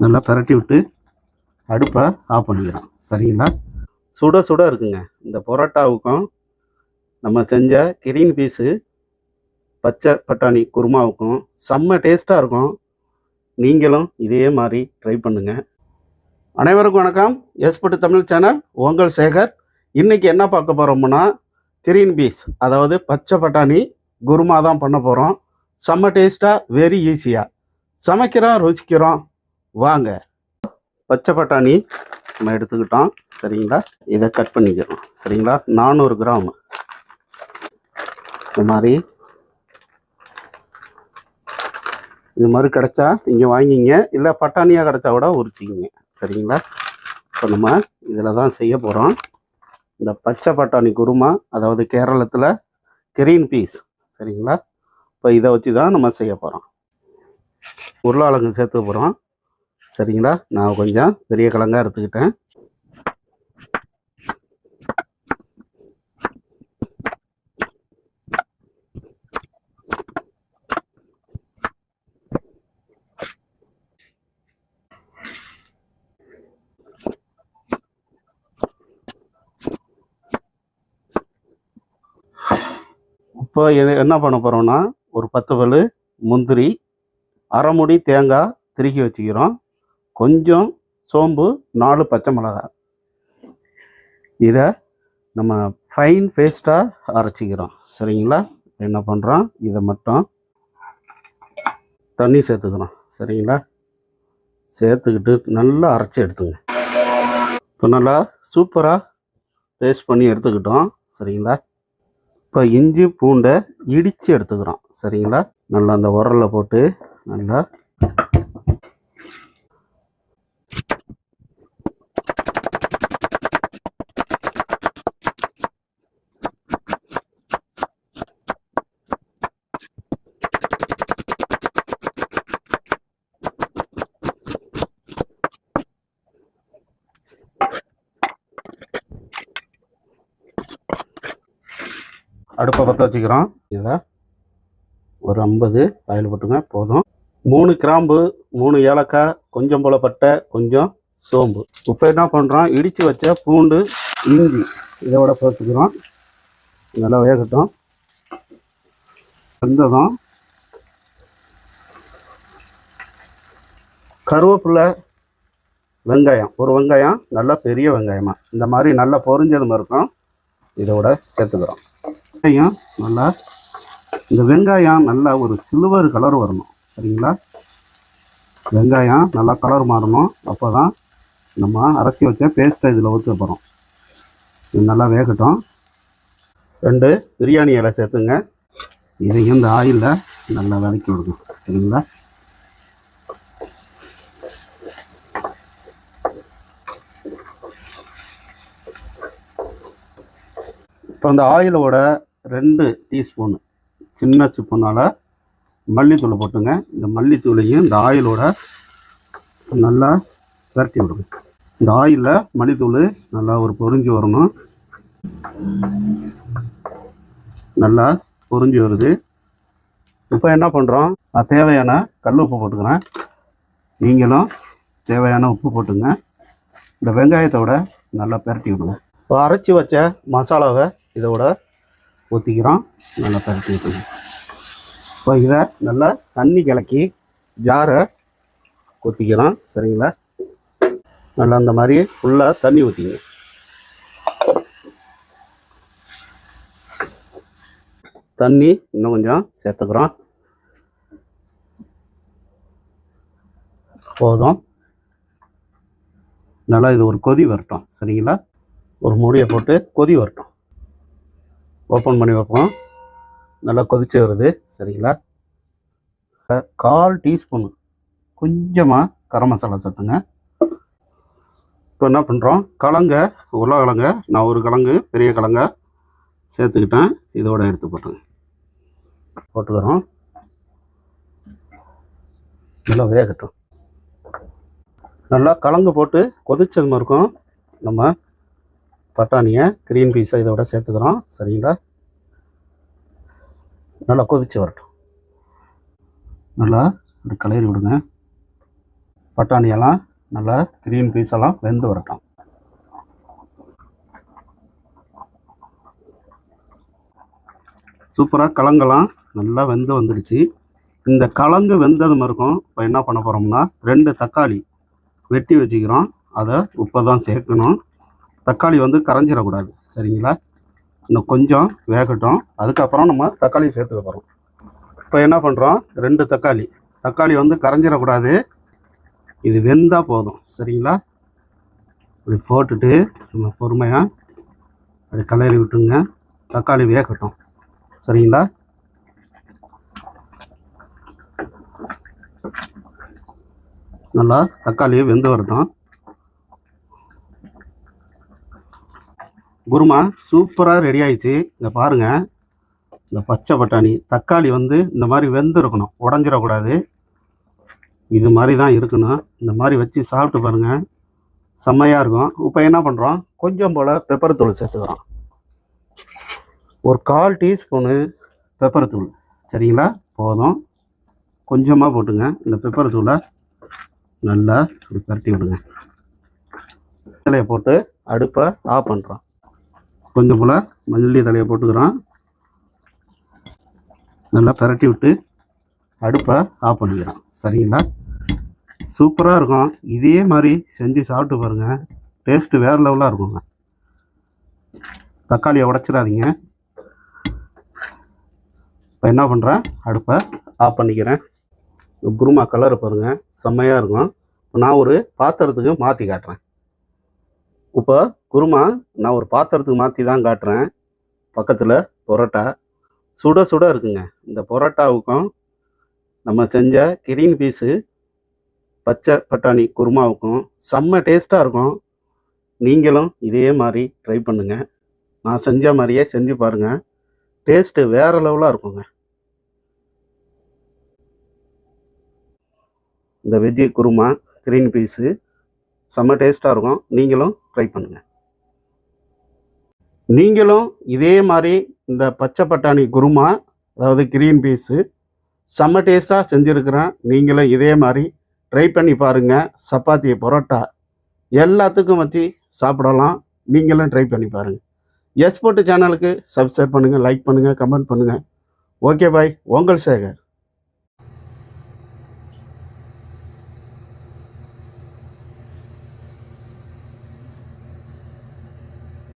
நல்லா பரட்டி விட்டு அடுப்பை ஆஃப் பண்ணிக்கிறோம். சரிங்களா? சுட சுட இருக்குங்க. இந்த பரோட்டாவுக்கும் நம்ம செஞ்ச கிரீன் பீஸு பச்சை பட்டாணி குருமாவுக்கும் செம்ம டேஸ்ட்டாக இருக்கும். நீங்களும் இதே மாதிரி ட்ரை பண்ணுங்கள். அனைவருக்கும் வணக்கம். எஸ்பட்டு தமிழ் சேனல் உங்கள் சேகர். இன்றைக்கி என்ன பார்க்க போகிறோம்னா கிரீன் பீஸ், அதாவது பச்சை பட்டாணி குருமா தான் பண்ண போகிறோம். செம்ம டேஸ்ட்டாக, வெரி ஈஸியாக சமைக்கிறோம், ருசிக்கிறோம். வாங்க. பச்சை பட்டாணி நம்ம எடுத்துக்கிட்டோம். சரிங்களா? இதை கட் பண்ணிக்கிறோம். சரிங்களா? 400 கிராம் இது மாதிரி கிடச்சா நீங்கள் வாங்கிங்க, இல்லை பட்டாணியாக கிடச்சா கூட உரிச்சிக்கிங்க. சரிங்களா? இப்போ நம்ம இதில் தான் செய்ய போகிறோம் இந்த பச்சை பட்டாணி குருமா, அதாவது கேரளத்தில் கிரீன் பீஸ். சரிங்களா? இப்போ இதை வச்சு தான் நம்ம செய்ய போகிறோம். உருளைக்கிழங்கு சேர்த்து போகிறோம். சரிங்களா? நான் கொஞ்சம் பெரிய கிழங்கா எடுத்துக்கிட்டேன். இப்போ என்ன பண்ண போகிறோம்னா, ஒரு 10 பல் முந்திரி, அரை முடி தேங்காய் திருக்கி வச்சுக்கிறோம், கொஞ்சம் சோம்பு, 4 பச்சை மிளகாய். இதை நம்ம ஃபைன் பேஸ்ட்டாக அரைச்சிக்கிறோம். சரிங்களா? என்ன பண்ணுறோம், இதை மட்டும் தண்ணி சேர்த்துக்கிறோம். சரிங்களா? சேர்த்துக்கிட்டு நல்லா அரைச்சி எடுத்துங்க. இப்போ நல்லா சூப்பராக பேஸ்ட் பண்ணி எடுத்துக்கிட்டோம். சரிங்களா? இப்போ இஞ்சி பூண்டை இடித்து எடுத்துக்கிறோம். சரிங்களா? நல்லா அந்த உரலில் போட்டு நல்லா அடுப்பை பற்ற வச்சுக்கிறோம். இதை ஒரு 50 ஆயில் போட்டுங்க, போதும். 3 கிராம்பு, 3 ஏலக்காய், கொஞ்சம் போல பட்டை, கொஞ்சம் சோம்பு. இப்போ என்ன பண்ணுறோம், இடித்து வச்ச பூண்டு, இஞ்சி இதோட போட்டுக்கிறோம். நல்லா வேகட்டும். வெந்ததும் கருவேப்பிலை, வெங்காயம், ஒரு வெங்காயம் நல்லா பெரிய வெங்காயமாக இந்த மாதிரி நல்லா பொரிஞ்சதும் இருக்கும், இதோட சேர்த்துக்கிறோம். வெங்காயம் நல்லா, இந்த வெங்காயம் நல்லா ஒரு சில்வர் கலர் வரணும். சரிங்களா? வெங்காயம் நல்லா கலர் மாறணும். அப்போ தான் நம்ம அரைச்சி வச்ச பேஸ்ட்டை இதில் ஊற்ற போகிறோம். இது நல்லா வேகட்டும். 2 பிரியாணி இலை சேர்த்துங்க. இதையும் இந்த ஆயிலில் நல்லா வதக்கி விடுங்க. சரிங்களா? இப்போ அந்த ஆயிலோட 2 டீஸ்பூன் சின்ன ஸ்பூனால் மல்லித்தூள் போட்டுங்க. இந்த மல்லித்தூளையும் இந்த ஆயிலோட நல்லா பரட்டி விடுங்க. இந்த ஆயிலில் மல்லித்தூள் நல்லா ஒரு பொரிஞ்சு வரணும். நல்லா பொரிஞ்சு வருது. இப்போ என்ன பண்ணுறோம், தேவையான கல் உப்பு போட்டுக்கிறேன். நீங்களும் தேவையான உப்பு போட்டுங்க. இந்த வெங்காயத்தோட நல்லா பரட்டி விடுங்க. இப்போ அரைச்சி வச்ச மசாலாவை இதோட ஊற்றிக்கிறோம். நல்லா பரட்டி விட்டுங்க. இப்போ இதை நல்லா தண்ணி கலக்கி ஜாரை ஊற்றிக்கிறோம். சரிங்களா? நல்லா அந்த மாதிரி ஃபுல்லாக தண்ணி ஊற்றிங்க. தண்ணி இன்னும் கொஞ்சம் சேர்த்துக்கிறோம். போதும். நல்லா இது ஒரு கொதி வரட்டும். சரிங்களா? ஒரு மூடியை போட்டு கொதி வரட்டும். ஓப்பன் பண்ணி வைப்போம். நல்லா கொதிச்சு வருது. சரிங்களா? 1/4 டீஸ்பூன் கொஞ்சமாக கரம் மசாலா சேர்த்துங்க. இப்போ என்ன பண்ணுறோம், உருளைக்கிழங்க நான் ஒரு கிழங்கு பெரிய கிழங்கா சேர்த்துக்கிட்டேன். இதோட எடுத்து போட்டுக்கிறோம். நல்லா வேகட்டும். நல்லா கிழங்கு போட்டு கொதிச்சது மாதிரி இருக்கும். நம்ம பட்டாணியை கிரீன் பீஸை இதோட சேர்த்துக்கிறோம். சரிங்களா? நல்லா கொதிச்சு வரட்டும். நல்லா கிளறி விடுங்க. பட்டாணியெல்லாம் நல்லா க்ரீன் பீஸ் எல்லாம் வெந்து வரட்டும். சூப்பராக கலங்கெல்லாம் நல்லா வெந்து வந்துடுச்சு. இந்த கலங்கு வெந்தது இருக்கும். இப்போ என்ன பண்ண போகிறோம்னா 2 தக்காளி வெட்டி வச்சுக்கிறோம். அதை உப்பை தான் சேர்க்கணும். தக்காளி வந்து கரைஞ்சிடக்கூடாது. சரிங்களா? இன்னும் கொஞ்சம் வேகட்டும். அதுக்கப்புறம் நம்ம தக்காளி சேர்த்துக்க போகிறோம். இப்போ என்ன பண்ணுறோம், 2 தக்காளி வந்து கரைஞ்சிடக்கூடாது. இது வெந்தால் போதும். சரிங்களா? இப்படி போட்டுட்டு நம்ம பொறுமையாக அப்படி கிளறி விட்டுங்க. தக்காளி வேகட்டும். சரிங்களா? நல்லா தக்காளியை வெந்து வரட்டும். குருமா சூப்பராக ரெடி ஆயிடுச்சு. இங்கே பாருங்கள், இந்த பச்சை பட்டாணி தக்காளி வந்து இந்த மாதிரி வெந்து இருக்கணும், உடஞ்சிடக்கூடாது. இது மாதிரி தான் இருக்கணும். இந்த மாதிரி வச்சு சாப்பிட்டு பாருங்கள், செம்மையாக இருக்கும். இப்போ என்ன பண்ணுறோம், கொஞ்சம் போல் பெப்பர் தூள் சேர்த்துக்கிறோம். ஒரு 1/4 டீஸ்பூனு பெப்பர் தூள். சரிங்களா? போதும். கொஞ்சமாக போட்டுங்க. இந்த பெப்பர் தூளை நல்லா இப்படி பரட்டி விடுங்க. தலையை போட்டு அடுப்பை ஆஃப் பண்ணுறோம். கொஞ்சம் போல் மல்லி தலையை போட்டுக்கிறோம். நல்லா பரட்டி விட்டு அடுப்பை ஆஃப் பண்ணிக்கிறோம். சரிங்களா? சூப்பராக இருக்கும். இதே மாதிரி செஞ்சு சாப்பிட்டு பாருங்கள், டேஸ்ட்டு வேறு லெவலாக இருக்குங்க. தக்காளியை உடைச்சிடாதீங்க. இப்போ என்ன பண்ணுறேன், அடுப்பை ஆஃப் பண்ணிக்கிறேன். குருமா கலர் பாருங்கள், செம்மையாக இருக்கும். நான் ஒரு பாத்திரத்துக்கு மாற்றி காட்டுறேன். இப்போ குருமா நான் ஒரு பாத்திரத்துக்கு மாற்றி தான் காட்டுறேன். பக்கத்தில் பரோட்டா சுட சுட இருக்குங்க. இந்த பரோட்டாவுக்கும் நம்ம செஞ்ச கிரீன் பீஸு பச்சை பட்டாணி குருமாவுக்கும் செம்ம டேஸ்ட்டாக இருக்கும். நீங்களும் இதே மாதிரி ட்ரை பண்ணுங்கள். நான் செஞ்ச மாதிரியே செஞ்சு பாருங்கள், டேஸ்ட்டு வேறு லெவலாக இருக்குங்க. இந்த வெஜ்ஜி குருமா கிரீன் பீஸு செம்ம டேஸ்ட்டாக இருக்கும். நீங்களும் ட்ரை பண்ணுங்கள். நீங்களும் இதே மாதிரி இந்த பச்சை பட்டாணி குருமா, அதாவது கிரீன் பீஸு செம்ம டேஸ்ட்டாக செஞ்சுருக்கிறேன். நீங்களும் இதே மாதிரி ட்ரை பண்ணி பாருங்கள். சப்பாத்தி, பரோட்டா எல்லாத்துக்கும் வச்சு சாப்பிடலாம். நீங்களும் ட்ரை பண்ணி பாருங்கள். எஸ்போர்ட் சேனலுக்கு சப்ஸ்கிரைப் பண்ணுங்கள், லைக் பண்ணுங்கள், கமெண்ட் பண்ணுங்கள். ஓகே பாய், உங்கள் சேகர்.